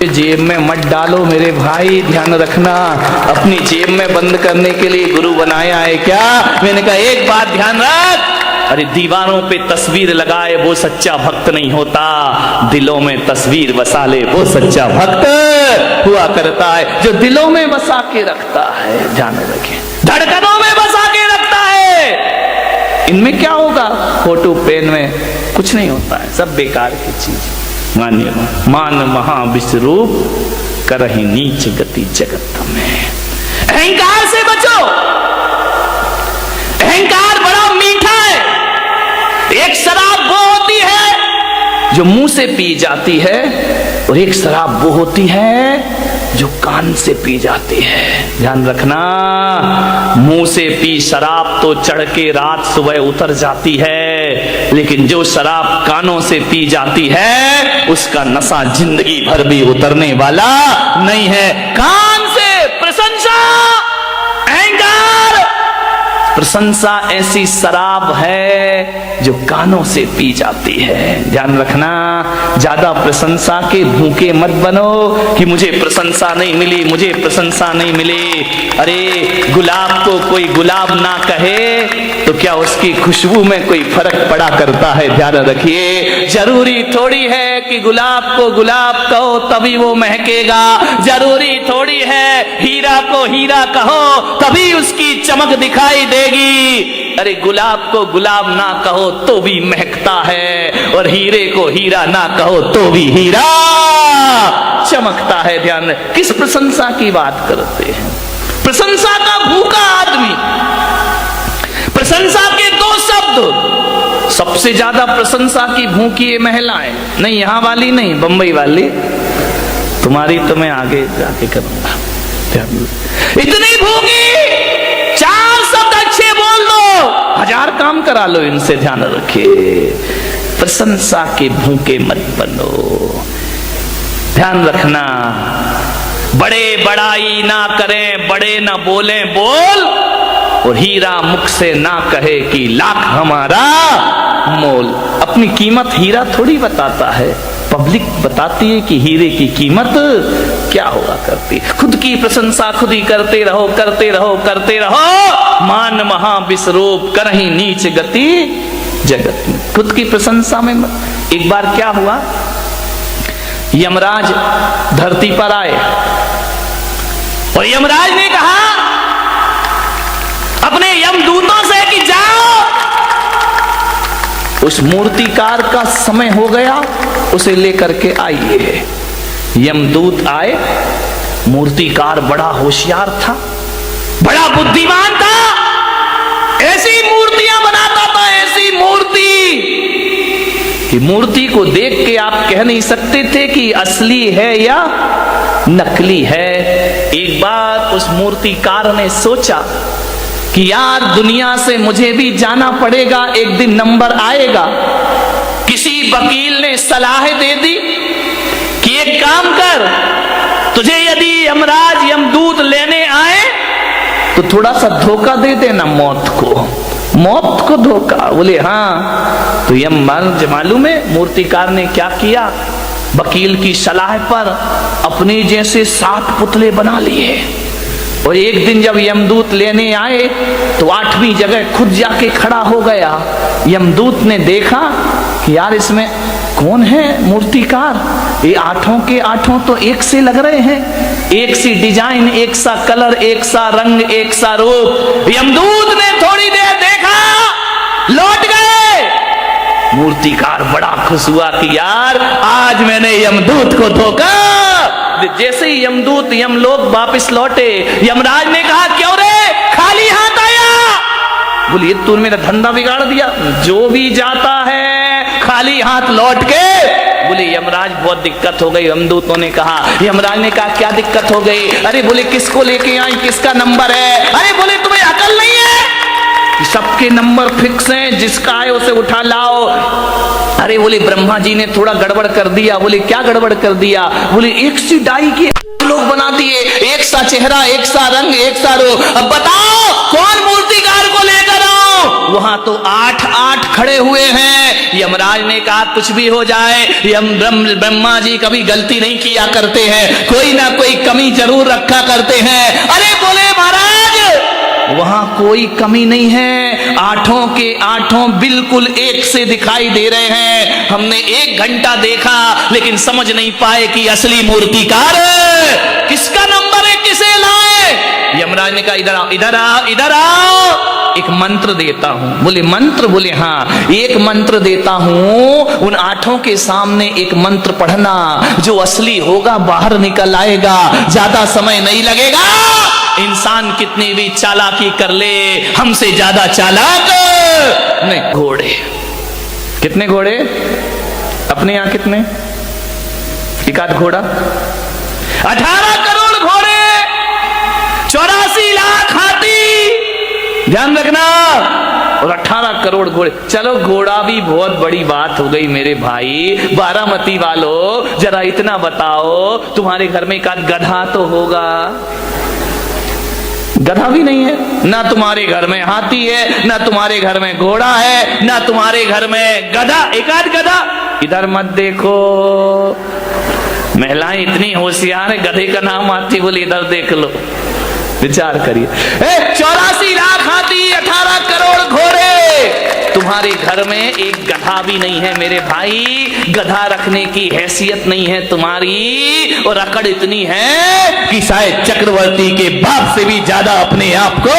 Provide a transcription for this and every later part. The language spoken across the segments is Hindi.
जेब में मत डालो मेरे भाई, ध्यान रखना। अपनी जेब में बंद करने के लिए गुरु बनाया है क्या? मैंने कहा एक बात ध्यान रख, अरे दीवारों पे तस्वीर लगाए वो सच्चा भक्त नहीं होता, दिलों में तस्वीर बसा ले वो सच्चा भक्त हुआ करता है, जो दिलों में बसा के रखता है। ध्यान रखें, धड़कनों में बसा के रखता है। इनमें क्या होगा? फोटो पेन में कुछ नहीं होता है, सब बेकार की चीज। मान्य मान महाविश्वरूप करहि नीच गति जगत में। अहंकार से बचो। अहंकार बड़ा मीठा है। एक शराब वो होती है जो मुंह से पी जाती है, और एक शराब वो होती है जो कान से पी जाती है। ध्यान रखना, मुंह से पी शराब तो चढ़ के रात सुबह उतर जाती है, लेकिन जो शराब कानों से पी जाती है उसका नशा जिंदगी भर भी उतरने वाला नहीं है। कान से प्रशंसा, अहंकार, प्रशंसा ऐसी शराब है जो कानों से पी जाती है। ध्यान रखना, ज्यादा प्रशंसा के भूखे मत बनो कि मुझे प्रशंसा नहीं मिली, मुझे प्रशंसा नहीं मिली। अरे गुलाब को कोई गुलाब ना कहे तो क्या उसकी खुशबू में कोई फर्क पड़ा करता है? ध्यान रखिए, जरूरी थोड़ी है कि गुलाब को गुलाब कहो तभी वो महकेगा। जरूरी थोड़ी है हीरा को हीरा कहो तभी उसकी चमक दिखाई देगी। अरे गुलाब को गुलाब ना कहो तो भी महकता है, और हीरे को हीरा ना कहो तो भी हीरा चमकता है। ध्यान, किस प्रशंसा की बात करते हैं? प्रशंसा का भूखा आदमी। प्रशंसा के दो शब्द, सबसे ज्यादा प्रशंसा की भूखी महिलाएं, नहीं यहां वाली नहीं, बंबई वाली, तुम्हारी तो मैं आगे जाके करूंगा। इतनी भूखी, चार शब्द अच्छे बोल दो, 1000 काम करा लो इनसे। ध्यान रखिए, प्रशंसा के भूखे मत बनो। ध्यान रखना, बड़े बड़ाई ना करें, बड़े ना बोले बोल, और हीरा मुख से ना कहे कि लाख हमारा मोल। अपनी कीमत हीरा थोड़ी बताता है, पब्लिक बताती है कि हीरे की कीमत क्या हुआ करती। खुद की प्रशंसा खुद ही करते रहो, करते रहो, करते रहो। मान महाविश्वरूप करहि नीच गति जगत में। खुद की प्रशंसा में मत। एक बार क्या हुआ, यमराज धरती पर आए और यमराज ने कहा अपने यमदूतों से कि जाओ, उस मूर्तिकार का समय हो गया, उसे लेकर के आइए। यमदूत आए। मूर्तिकार बड़ा होशियार था, बड़ा बुद्धिमान था, ऐसी मूर्तियां बनाता था, ऐसी मूर्ति कि मूर्ति को देख के आप कह नहीं सकते थे कि असली है या नकली है। एक बार उस मूर्तिकार ने सोचा कि यार दुनिया से मुझे भी जाना पड़ेगा, एक दिन नंबर आएगा। किसी वकील ने सलाह दे दी कि एक काम कर, तुझे यदि यमराज यमदूत लेने आए तो थोड़ा सा धोखा दे देना मौत को धोखा। बोले हाँ। तो यमराज मालूम है मूर्तिकार ने क्या किया? वकील की सलाह पर अपने जैसे 7 पुतले बना लिए, और एक दिन जब यमदूत लेने आए तो 8वीं जगह खुद जाके खड़ा हो गया। यमदूत ने देखा कि यार इसमें कौन है मूर्तिकार, ये 8 के 8 तो एक से लग रहे हैं, एक सी डिजाइन, एक सा कलर, एक सा रंग, एक सा रूप। यमदूत ने थोड़ी देर देखा, लौट गए। मूर्तिकार बड़ा खुश हुआ कि यार आज मैंने यमदूत को धोखा। जैसे ही यमदूत यमलोक वापस लौटे, यमराज ने कहा क्यों रे खाली हाथ आया? बोलिए तूने मेरा धंधा बिगाड़ दिया, जो भी जाता है खाली हाथ लौट के। बोले यमराज बहुत दिक्कत हो गई। यमदूतों ने कहा, यमराज ने कहा क्या दिक्कत हो गई? अरे बोले किसको लेके आई, किसका नंबर है? अरे बोले तुम्हें अकल नहीं है? सबके नंबर फिक्स हैं, जिसका है उसे उठा लाओ। अरे बोले ब्रह्मा जी ने थोड़ा गड़बड़ कर दिया। बोले क्या गड़बड़ कर दिया? बोले एक सी डाई के लोग बना दिए, एक सा चेहरा, एक सा रंग, एक सा रूप। अब बताओ कौन मूर्तिकार को लेकर आओ? वहां तो 8 खड़े हुए हैं। यमराज ने कहा कुछ भी हो जाए, ब्रह्मा जी कभी गलती नहीं किया करते हैं, कोई ना कोई कमी जरूर रखा करते हैं। अरे बोले महाराज वहां कोई कमी नहीं है, 8 के 8 बिल्कुल एक से दिखाई दे रहे हैं। हमने 1 घंटा देखा लेकिन समझ नहीं पाए कि असली मूर्तिकार किसका नंबर है, किसे लाए। यमराज ने कहा इधर आओ, इधर आओ, इधर आओ, एक मंत्र देता हूं। बोले मंत्र? बोले हाँ, एक मंत्र देता हूं, उन 8 के सामने एक मंत्र पढ़ना, जो असली होगा बाहर निकल आएगा, ज्यादा समय नहीं लगेगा। इंसान कितनी भी चालाकी कर ले, हमसे ज्यादा चालाक नहीं। घोड़े, कितने घोड़े अपने यहां? कितने? एक आध घोड़ा? 18 करोड़ घोड़े, 84 लाख हाथी, ध्यान रखना, और 18 करोड़ घोड़े। चलो घोड़ा भी बहुत बड़ी बात हो गई मेरे भाई। बारामती वालों जरा इतना बताओ, तुम्हारे घर में एक आध गधा तो होगा? गधा भी नहीं है, ना तुम्हारे घर में हाथी है, ना तुम्हारे घर में घोड़ा है, ना तुम्हारे घर में गधा, एक आध गधा। इधर मत देखो, महिलाएं इतनी होशियार है, गधे का नाम आती, बोले इधर देख लो, विचार करिए। 84 लाख हाथी, 18 करोड़ घोड़े, तुम्हारे घर में एक गधा भी नहीं है मेरे भाई। गधा रखने की हैसियत नहीं है तुम्हारी, और अकड़ इतनी है कि शायद चक्रवर्ती के बाप से भी ज्यादा अपने आप को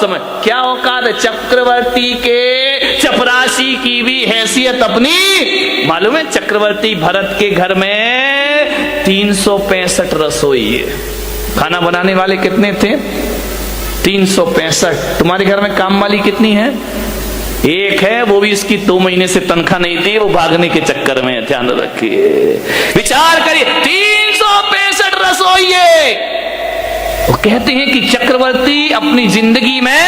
समझ। क्या औकात है चक्रवर्ती के चपरासी की भी हैसियत अपनी। मालूम है चक्रवर्ती भरत के घर में 365 रसोई है। खाना बनाने वाले कितने थे? 365। तुम्हारे घर में काम वाली कितनी है? एक है, वो भी इसकी 2 महीने से तनख्वाह नहीं थी, वो भागने के चक्कर में। ध्यान रखिए, विचार करिए, 365 रसोई। वो कहते हैं कि चक्रवर्ती अपनी जिंदगी में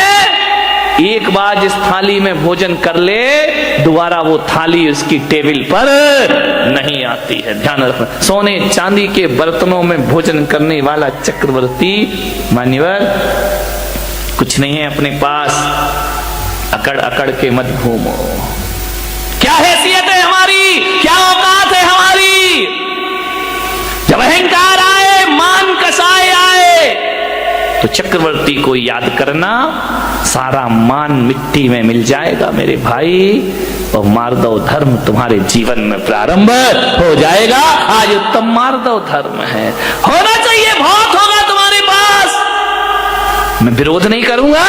एक बार जिस थाली में भोजन कर ले, दोबारा वो थाली उसकी टेबल पर नहीं आती है। ध्यान रखना, सोने चांदी के बर्तनों में भोजन करने वाला चक्रवर्ती मान्यवर कुछ नहीं है अपने पास। अकड़ अकड़ के मत घूमो। क्या हैसियत है हमारी, क्या औकात है हमारी। जब अहंकार आए, मान कसाए आए, तो चक्रवर्ती को याद करना, सारा मान मिट्टी में मिल जाएगा मेरे भाई, और मार्दव धर्म तुम्हारे जीवन में प्रारंभ हो जाएगा। आज उत्तम मार्दव धर्म है, होना चाहिए, बहुत होगा तुम्हारे पास, मैं विरोध नहीं करूंगा,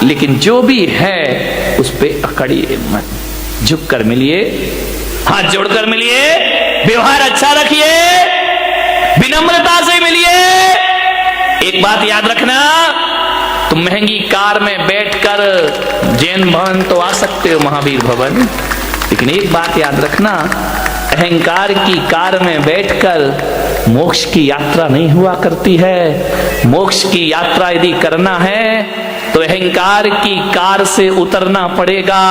लेकिन जो भी है उस पे अकड़िए मत, झुक कर मिलिए, हाथ जोड़कर मिलिए, व्यवहार अच्छा रखिए, विनम्रता से मिलिए। एक बात याद रखना, तुम महंगी कार में बैठकर जैन भवन तो आ सकते हो, महावीर भवन, लेकिन एक बात याद रखना, अहंकार की कार में बैठकर मोक्ष की यात्रा नहीं हुआ करती है। मोक्ष की यात्रा यदि करना है तो अहंकार की कार से उतरना पड़ेगा।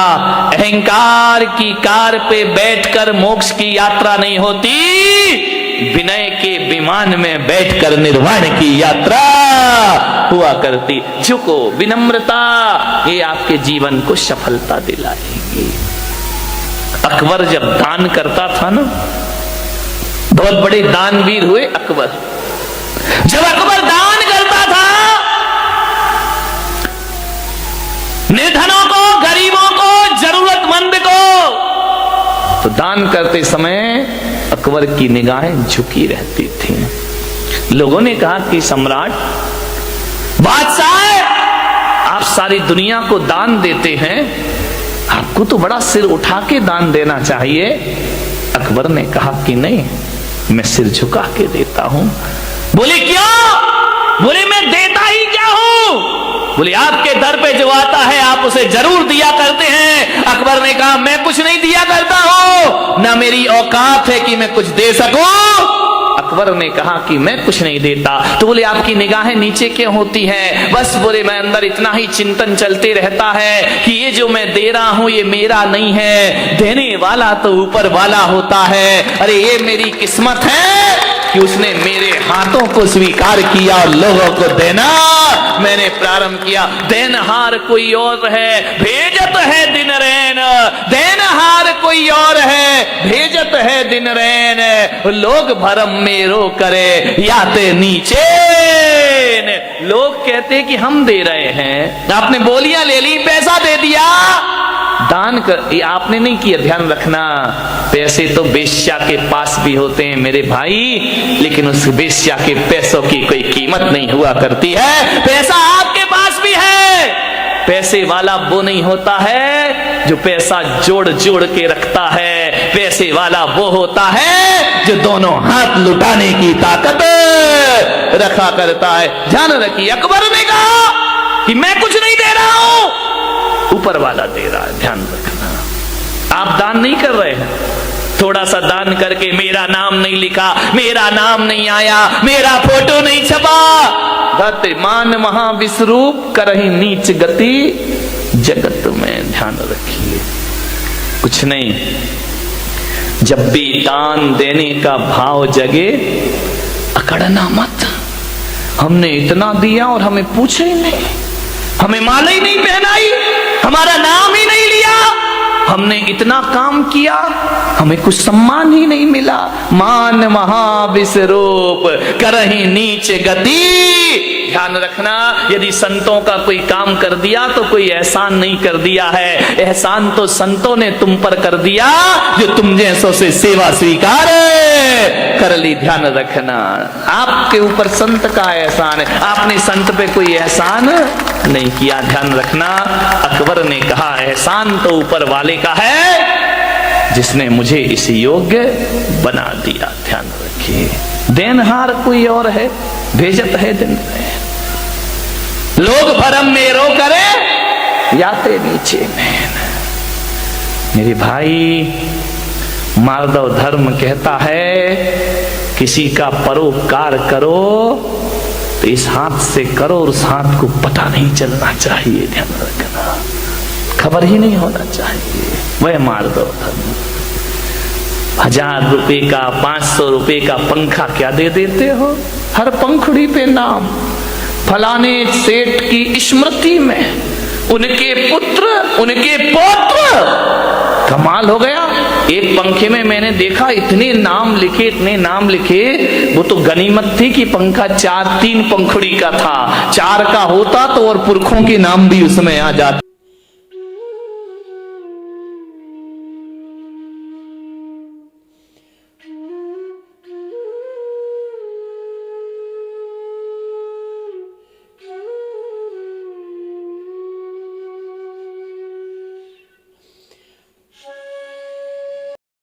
अहंकार की कार पे बैठकर मोक्ष की यात्रा नहीं होती, विनय के विमान में बैठकर निर्वाण की यात्रा हुआ करती। झुको, विनम्रता, ये आपके जीवन को सफलता दिलाएगी। अकबर जब दान करता था ना, बहुत बड़े दानवीर हुए अकबर। जब अकबर दान करता था, निर्धनों को, गरीबों को, जरूरतमंद को, तो दान करते समय अकबर की निगाहें झुकी रहती थी। लोगों ने कहा कि सम्राट, बादशाह, आप सारी दुनिया को दान देते हैं, आपको तो बड़ा सिर उठा के दान देना चाहिए। अकबर ने कहा कि नहीं, मैं सिर झुका के देता हूं। बोले क्यों? बोले मैं देता ही क्या हूं? बोले आपके दर पे जो आता है आप उसे जरूर दिया करते हैं। अकबर ने कहा मैं कुछ नहीं दिया करता हूं, ना मेरी औकात है कि मैं कुछ दे सकूं। अकबर ने कहा कि मैं कुछ नहीं देता। तो बोले आपकी निगाहें नीचे क्यों होती हैं? बस बोले मैं अंदर इतना ही चिंतन चलते रहता है कि ये जो मैं दे रहा हूं ये मेरा नहीं है, देने वाला तो ऊपर वाला होता है। अरे ये मेरी किस्मत है कि उसने मेरे हाथों को स्वीकार किया और लोगों को देना मैंने प्रारंभ किया। देनहार कोई और है, भेजत है दिन रैन। देनहार कोई और है, भेजत है दिन रैन। लोग भरम में रो करे, याते नीचे। लोग कहते कि हम दे रहे हैं, आपने बोलियां ले ली, पैसा दे दिया, दान कर, ये आपने नहीं किया। ध्यान रखना, पैसे तो बेश्या के पास भी होते हैं मेरे भाई, लेकिन उस बेश्या के पैसों की कोई कीमत नहीं हुआ करती है। पैसा आपके पास भी है। पैसे वाला वो नहीं होता है जो पैसा जोड़ जोड़ के रखता है। पैसे वाला वो होता है जो दोनों हाथ लुटाने की ताकत रखा करता है। ध्यान रखिए, अकबर ने कहा कि मैं कुछ नहीं दे रहा हूं, ऊपर वाला दे रहा है। ध्यान रखना, आप दान नहीं कर रहे हैं। थोड़ा सा दान करके मेरा नाम नहीं लिखा, मेरा नाम नहीं आया, मेरा फोटो नहीं छपा, धरते मान महाविश्वरूप करही नीच गति जगत में। ध्यान रखिए, कुछ नहीं, जब भी दान देने का भाव जगे, अकड़ना मत। हमने इतना दिया और हमें पूछे ही नहीं, हमें माला ही नहीं पहनाई, हमारा नाम ही नहीं लिया, हमने इतना काम किया, हमें कुछ सम्मान ही नहीं मिला। मान महाविश्वरूप करही नीच गति। ध्यान रखना, यदि संतों का कोई काम कर दिया तो कोई एहसान नहीं कर दिया है, एहसान तो संतों ने तुम पर कर दिया जो तुम जैसों से सेवा स्वीकार कर ली। ध्यान रखना, आपके ऊपर संत का एहसान है, आपने संत पे कोई एहसान नहीं किया। ध्यान रखना, अकबर ने कहा एहसान तो ऊपर वाले का है जिसने मुझे इस योग्य बना दिया। ध्यान रखिए, देनहार कोई और है, भेजत है दिन में। लोग भरम में रो करे, याते नीचे में। मेरे भाई, माधव धर्म कहता है किसी का परोपकार करो तो इस हाथ से करो और उस हाथ को पता नहीं चलना चाहिए। ध्यान रखना, खबर ही नहीं होना चाहिए। वह माधव धर्म। 1000 रुपए का, 500 रुपए का पंखा क्या दे देते हो, हर पंखुड़ी पे नाम, फलाने सेठ की स्मृति में, उनके पुत्र, उनके पौत्र। कमाल हो गया। एक पंखे में मैंने देखा इतने नाम लिखे, इतने नाम लिखे। वो तो गनीमत थी कि पंखा 3 पंखुड़ी का था, 4 का होता तो और पुरखों के नाम भी उसमें आ जाते।